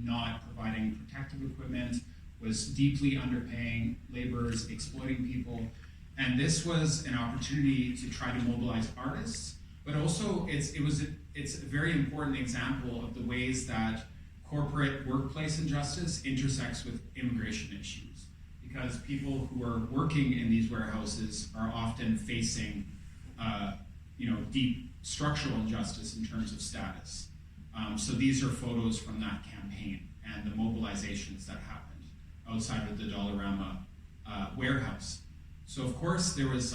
not providing protective equipment, was deeply underpaying laborers, exploiting people. And this was an opportunity to try to mobilize artists, but also it's a very important example of the ways that corporate workplace injustice intersects with immigration issues. Because people who are working in these warehouses are often facing deep structural injustice in terms of status. So these are photos from that campaign and the mobilizations that happened outside of the Dollarama warehouse. So of course there was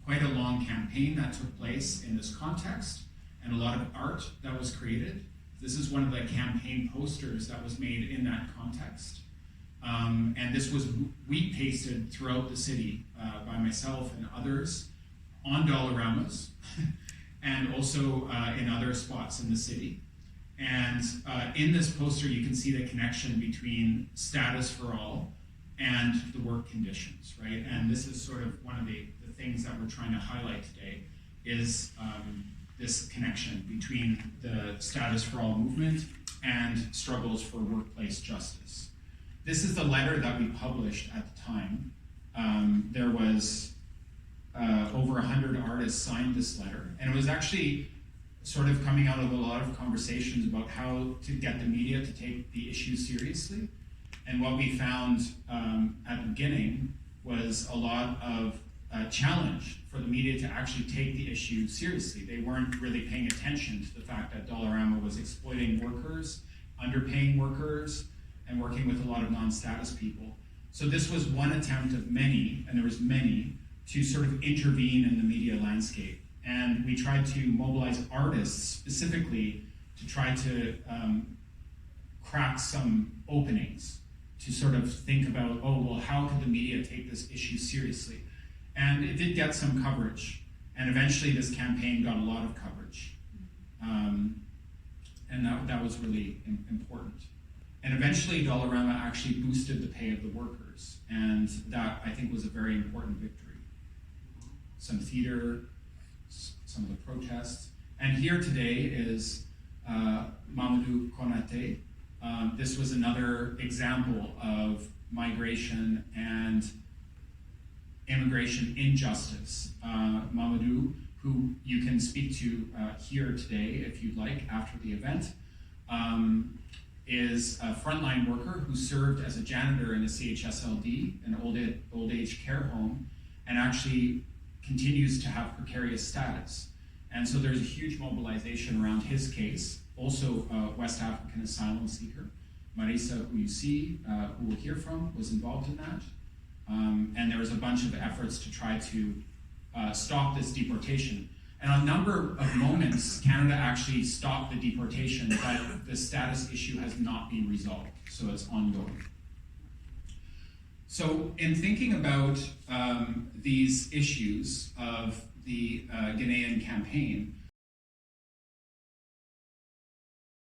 quite a long campaign that took place in this context and a lot of art that was created. This is one of the campaign posters that was made in that context. And this was wheat pasted throughout the city by myself and others on Dollaramas and also in other spots in the city. And in this poster, you can see the connection between status for all and the work conditions, right? And this is sort of one of the things that we're trying to highlight today is this connection between the status for all movement and struggles for workplace justice. This is the letter that we published at the time. There was over 100 artists signed this letter, and it was actually sort of coming out of a lot of conversations about how to get the media to take the issue seriously. And what we found at the beginning was a lot of challenge for the media to actually take the issue seriously. They weren't really paying attention to the fact that Dollarama was exploiting workers, underpaying workers, and working with a lot of non-status people. So this was one attempt of many, and there was many, to sort of intervene in the media landscape. And we tried to mobilize artists specifically to try to crack some openings, to sort of think about, how could the media take this issue seriously? And it did get some coverage, and eventually this campaign got a lot of coverage. And that was really important. And eventually Dollarama actually boosted the pay of the workers, and that I think was a very important victory. Some theater, some of the protests. And here today is Mamadou Konaté. This was another example of migration and immigration injustice. Mamadou, who you can speak to here today if you'd like after the event, is a frontline worker who served as a janitor in a CHSLD, an old age care home, and actually continues to have precarious status. And so there's a huge mobilization around his case. Also, a West African asylum seeker, Marisa, who you see, who we'll hear from, was involved in that. And there was a bunch of efforts to try to stop this deportation. And on a number of moments, Canada actually stopped the deportation, but the status issue has not been resolved, so it's ongoing. So in thinking about these issues of the Guinean campaign,